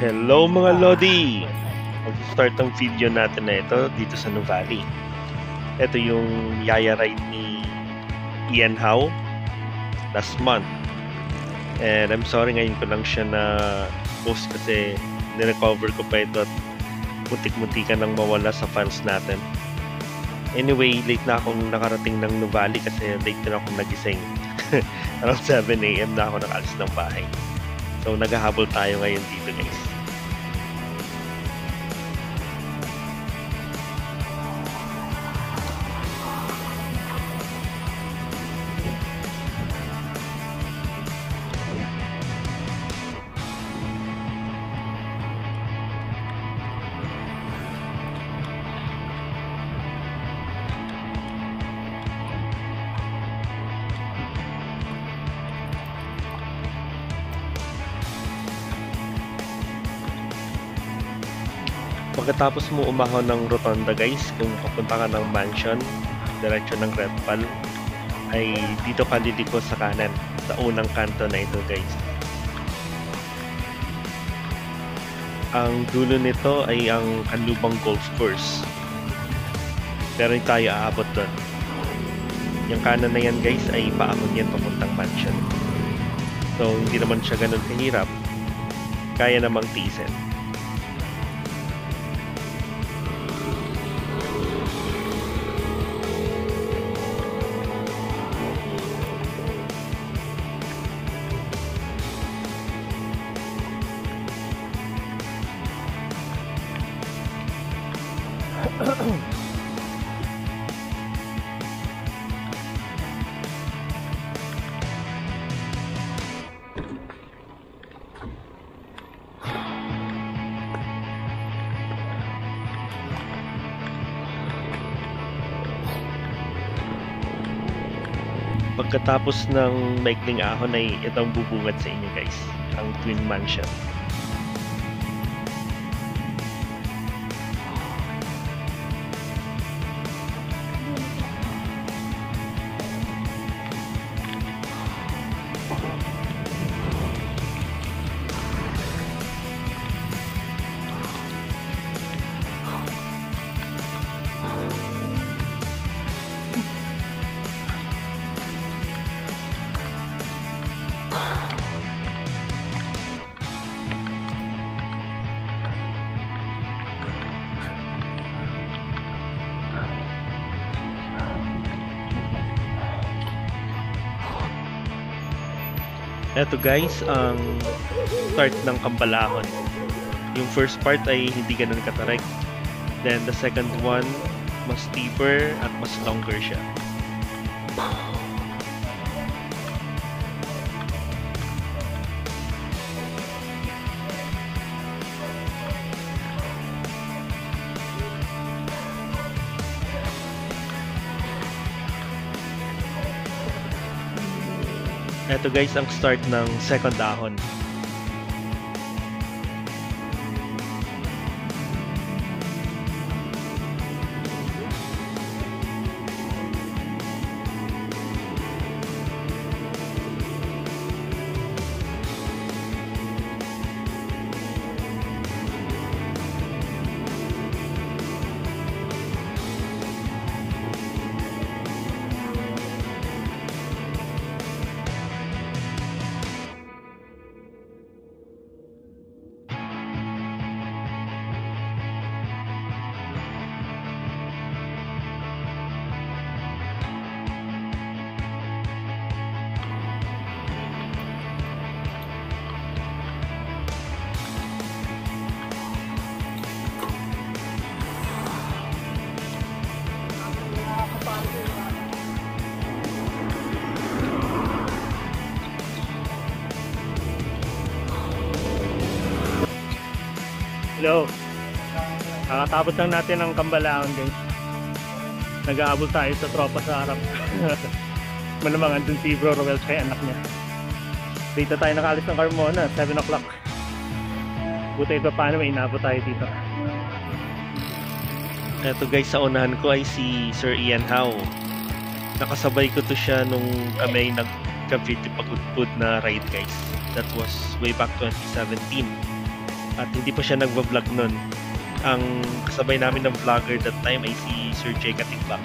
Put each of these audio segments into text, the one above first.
Hello mga Lodi! Mag-start ang video natin na ito dito sa Nuvali. Ito yung Yaya ride ni Ian Howe last month. And I'm sorry, ngayon ko lang siya na post kasi nirecover ko pa ito at muntik-muntikan nang mawala sa files natin. Anyway, late na akong nakarating ng Nuvali kasi late na akong nagising. Around 7 AM na ako nakalis ng bahay. So naghahabol tayo ngayon dito, guys. Pagkatapos mo umahon ng rotonda, guys, kung papunta ka ng mansion, diretso ng Red Pal, ay dito ka liliko sa kanan, sa unang kanto na ito, guys. Ang dulo nito ay ang Kanlubang Golf Course. Pero hindi tayo aabot doon. Yung kanan na yan, guys, ay paahon yan papuntang mansion. So, hindi naman siya ganun kahirap. Kaya namang tiisin. Pagkatapos ng maikling ahon ay itong bubungad sa inyo, guys, ang Twin Mansion. Eto, guys, ang start ng Kambalahon. Yung first part ay hindi ganun katarik. Then the second one, mas steeper at mas longer siya. Ito, guys, ang start ng second ahon. Hello. Kakatapos lang natin ang Kambalahon, guys. Nag-aabol tayo sa tropa sa harap. Malamang andun si Bro Roel kay anak niya. Dito tayo nakalis ng Carmona, 7 o'clock. Buti ito paano may inabot tayo dito. Ito, guys, sa unahan ko ay si Sir Ian Howe. Nakasabay ko to siya nung kami nag-Cavite Pagudpud na ride, guys. That was way back 2017. At hindi pa siya nagva-vlog nun. Ang kasabay namin ng vlogger that time ay si Sir Jay Katigbak.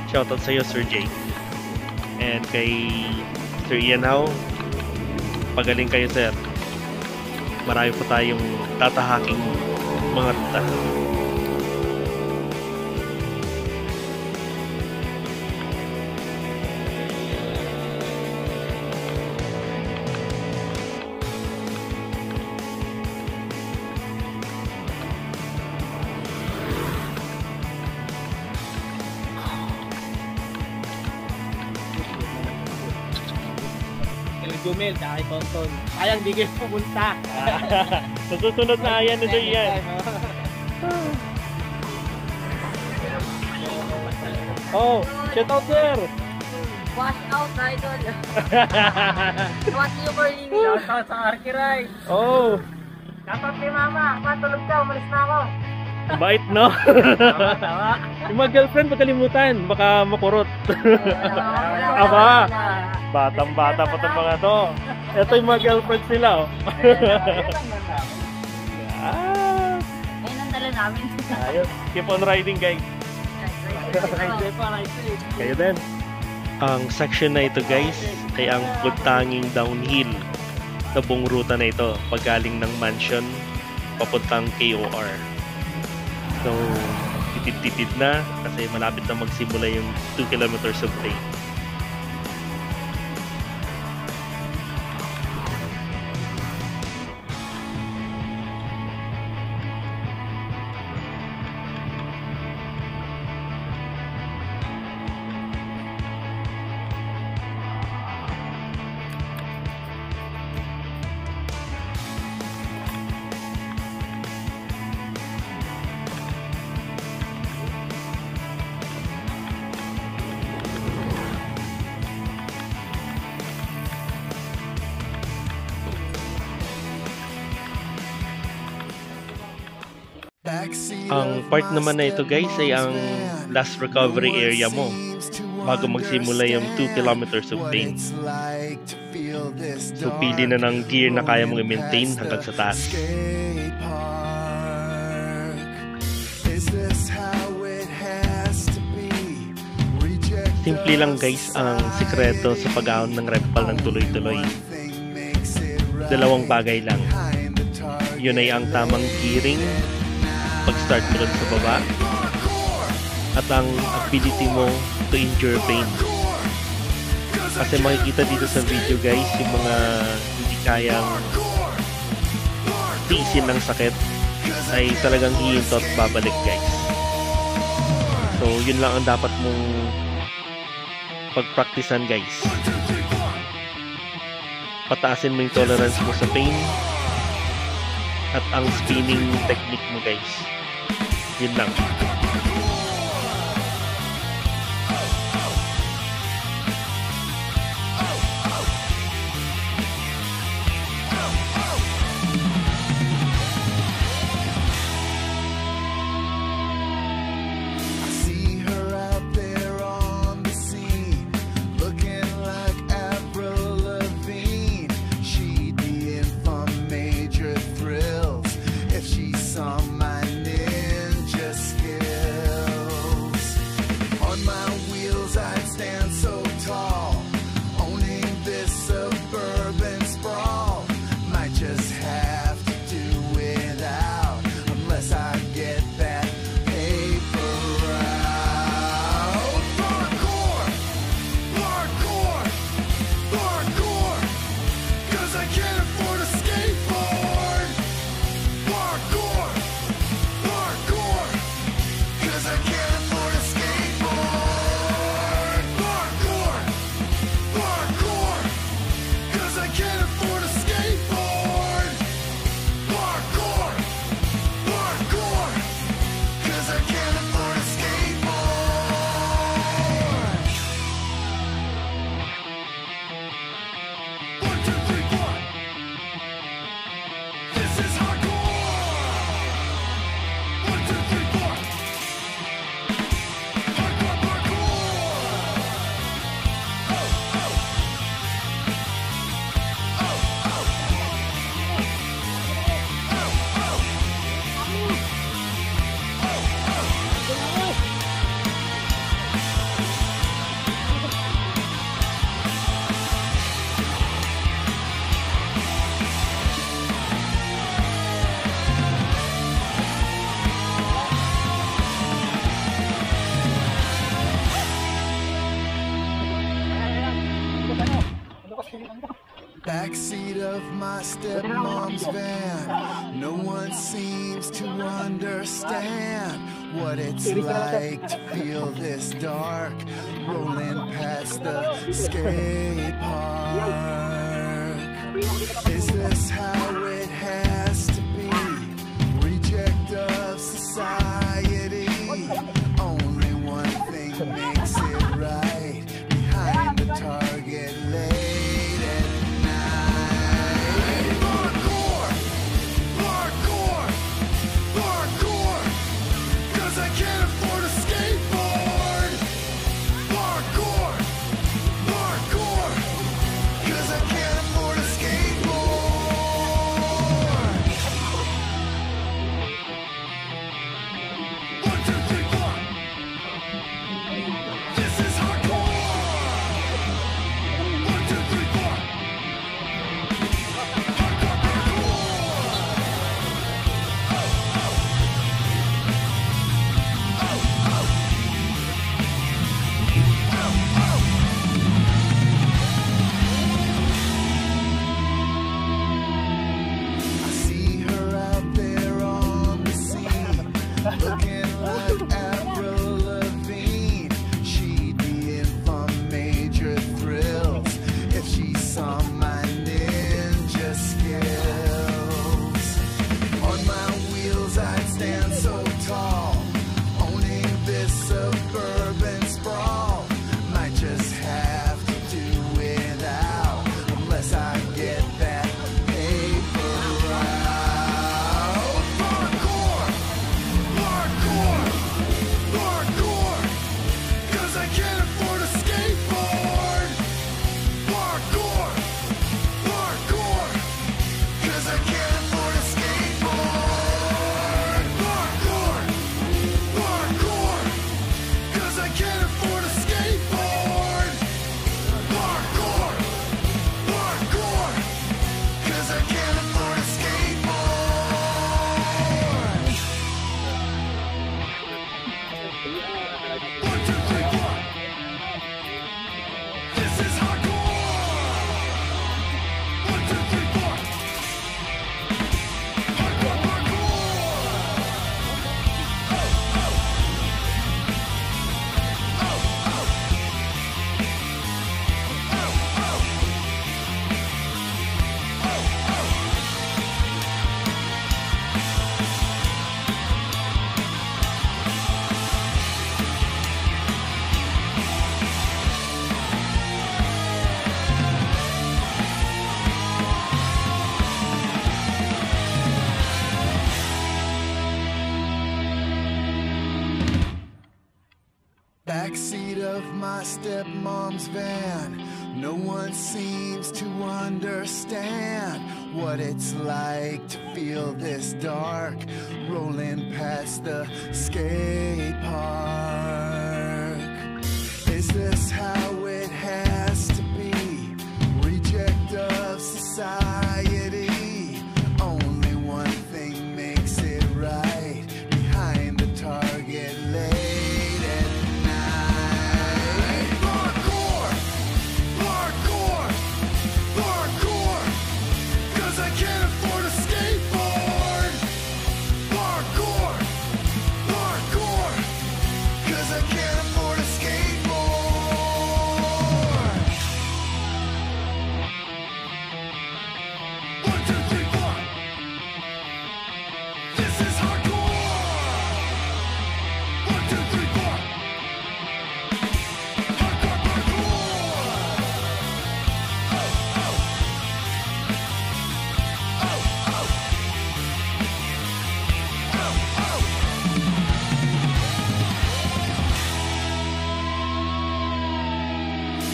Shoutout sa iyo, Sir Jay. And kay Sir Ian Howe, pagaling kayo, sir. Marami po tayong tatahaking mga ruta. Jumel, tsaka kay Tonton. Sayang di kayo pumunta. Sa susunod na ayan na dyan yan. Oh, shout out, sir! Wash out, idol. Watch you for living. Shout out sa Arkiray. Oh! Shout out kay mama. Matulog ka, umalis na ako. Bait, no? Tawa. Yung mga girlfriend, magkalimutan. Baka makurot. Aba! Batang-bata pa itong mga to. Ito yung mga girlfriends nila, oh. Ayun ang dala namin. Ayos. Keep on riding, guys. Kayo din. Ang section na ito, guys, ay ang pagtanging downhill na buong ruta na ito paggaling ng mansion papuntang KOR. So, titid-titid na kasi malapit na magsimula yung 2 kilometers of lane. Ang part naman na ito, guys, ay ang last recovery area mo bago magsimula yung 2 kilometers of lane. So pili na ng gear na kaya mong i-maintain hanggang sa taas. Simple lang, guys, ang sikreto sa pag-ahon ng Rempal ng tuloy-tuloy. Dalawang bagay lang. Yun ay ang tamang gearing pag-start mo dun sa baba at ang ability mo to endure pain. Kasi makikita dito sa video, guys, yung mga hindi kayang tiisin ng sakit ay talagang hihinto at babalik, guys. So yun lang ang dapat mong pag-practicean, guys. Pataasin mo yung tolerance mo sa pain at ang spinning technique mo, guys. Yun lang. If she saw my ninja skill Backseat of my stepmom's van. No one seems to understand what it's like to feel this dark. Rolling past the skate park. Is this how it has to be? Reject of society. Only one thing makes it right. Behind the target late at night. Parkour, parkour, parkour. 'Cause I can't afford a skateboard. Parkour, parkour. 'Cause I can't afford a skateboard. 1, 2, 3, 4. This is hardcore. 1, 2, 3, 4. Hardcore, I see her out there on the scene, looking like Avril Lavigne. She'd be in for major thrills if she saw my ninja skills. On my wheels I'd stand so tall, owning this suburban sprawl. Might just have to do without, unless I get that paper route. Parkour, parkour, parkour. 'Cause I can't afford a skateboard. Parkour, parkour. 'Cause I can't afford a skateboard. Parkour, parkour. 'Cause I can't afford a skateboard. Parkour, parkour. 'Cause I can't afford a skateboard. 1, 2, 3, 4. This is hardcore. 1, 2, 3, 4. Hardcore, hardcore. Backseat of my stepmom's van. No one seems to understand what it's like to feel this dark. Rolling past the skate park. Is this how it has to be? Reject of society. Only one thing makes it right. Behind the target late at night. Parkour, parkour, parkour. 'Cause I can't afford a skateboard. Parkour, parkour. 'Cause I can't afford a skateboard. 1, 2, 3, 4. This is hardcore. 1, 2, 3, 4. Hardcore, parkour.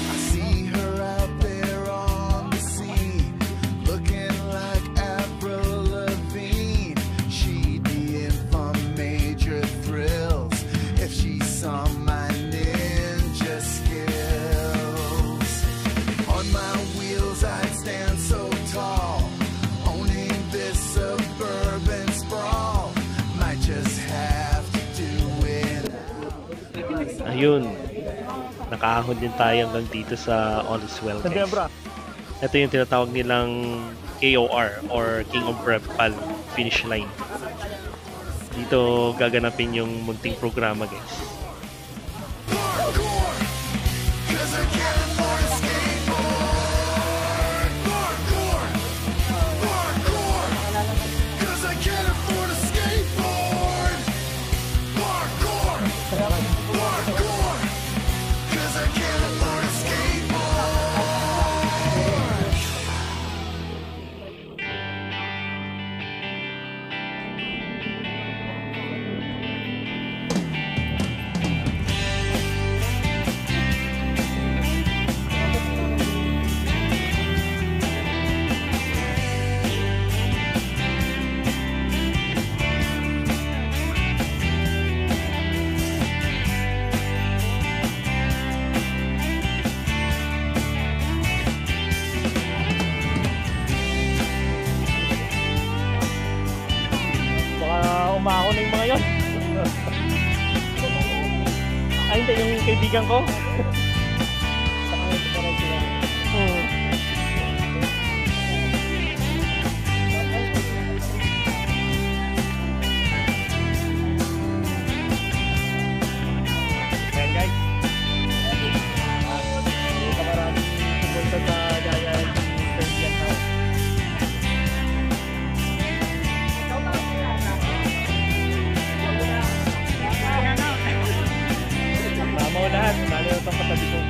I see her out there on the scene, looking like Avril Lavigne. She'd be in for major thrills if she saw my ninja skills. On my wheels I'd stand so tall, owning this suburban sprawl. Might just have to do it. Ayun. Nakahon din tayo hanggang dito sa All Is Well, guys. Ito yung tinatawag nilang KOR or King of Repal finish line. Dito gaganapin yung munting programa, guys. Umahon na yung mga yun. Ay, hindi, yung kaibigan ko. Ayan guys. Maraming pupunta sa Yaya Indian House. Maunahan, lalo na itong katabi ko.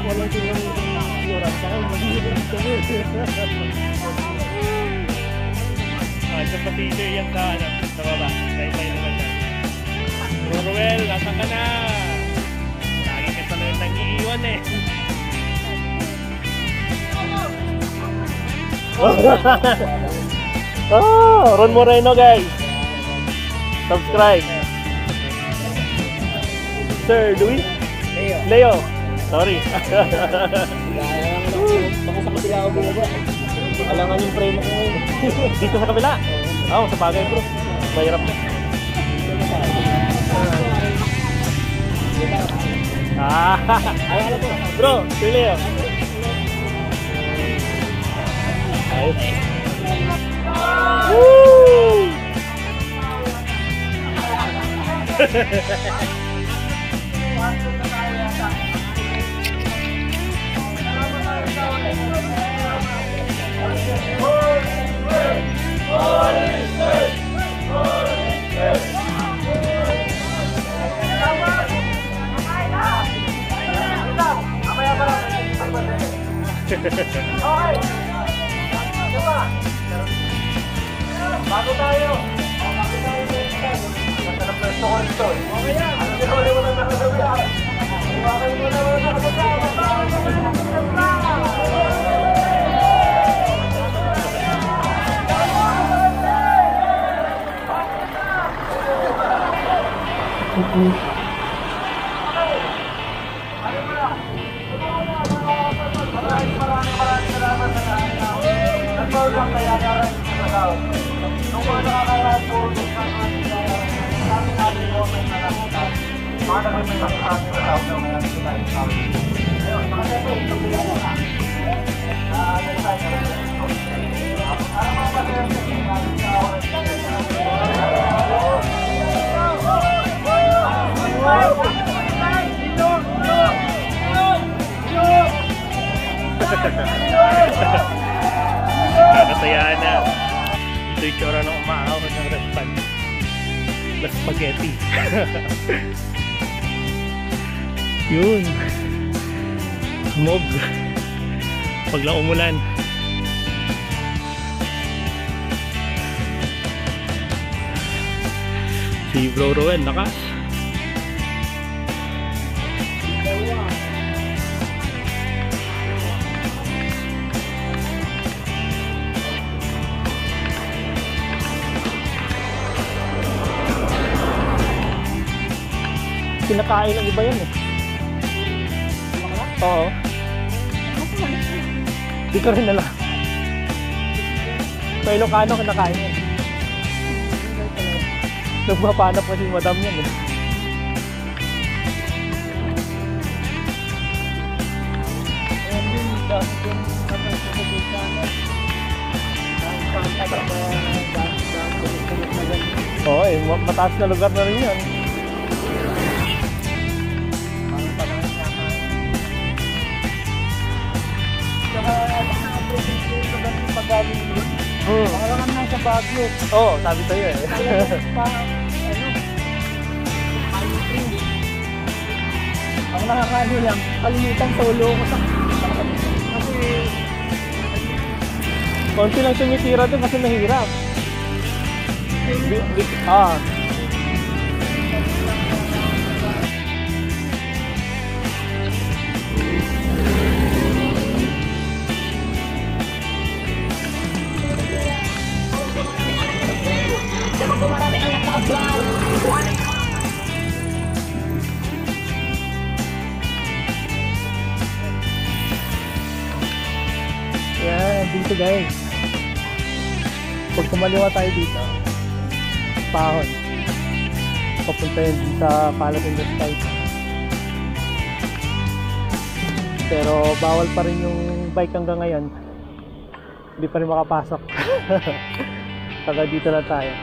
Walang tuwan yung oras. Saka mag-iiwan ito. Ito pati yan sa baba. Lain-lain naman yan. Ruel, nasan ka na? Lagi ka sa lang nang-iiwan eh. Oh, Ron Moreno guys. Subscribe. Sir Louis? Leo. Sorry. Baka sa kapila ako bumaba. Alangan yung frame ko ngayon. Dito sa kabila? Oo, sa bagay bro. Mahirap na. Bro, si Leo. Ayos. Woo! Bago tayo! Bago tayo sa pwesto ko nito. Okay yan! Wala mo na nakasabihan! Wala mo na nakasabihan! Maraming salamat sa kanya. Nagpawag lang kaya naran sa Malaw. Nung mga nakakaraan po, sabi natin yung may nalamutan. Mga naman may nakakaraan sa Malaw na may nakakaraan sa Malaw. Ayun, nakasento, ito po yan na. Para mga pasayang sa Kakasayaan na. Ito yung tsura ng umaahon ng Repal na spaghetti. Yun. Mog. Pag lang umulan. Si Bro Roel lakas. Kinakain ng iba yan eh. Oo. Di ka rin nala. Sa Ilocano kinakain yan. Nagpapanap kasi madam yan eh. dami yung nagsusulit sa amin. Ang pantay na dami na ganyan. Oo, mataas na lugar na rin yan. Parang panahon niya ka. Saka na-appreciate ko yung ganyan pag-galing yun. Makalangan na sa Baguio. Oo, sabi sa'yo eh. Ang nakakaano lang, kalimutan solo ko sa... Kasi... Konti lang sumitira doon kasi mahirap. Yan, dito guys. Pag kumaliwa tayo dito, Pahon. Papunta yun sa Palace in the Sky. Pero bawal pa rin yung bike hanggang ngayon. Hindi pa rin makapasok. Saka dito na tayo.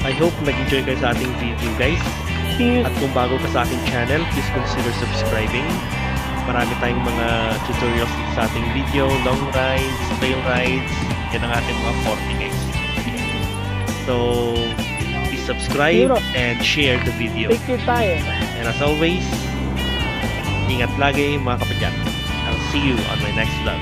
I hope nag-enjoy kayo sa ating video guys. At kung bago ka sa aking channel, please consider subscribing. Marami tayong mga tutorials sa ating video, long rides, trail rides. Yan ang ating mga forte guys. So, please subscribe and share the video. Picture tayo. And as always, ingat lagi mga kapadyan. I'll see you on my next vlog.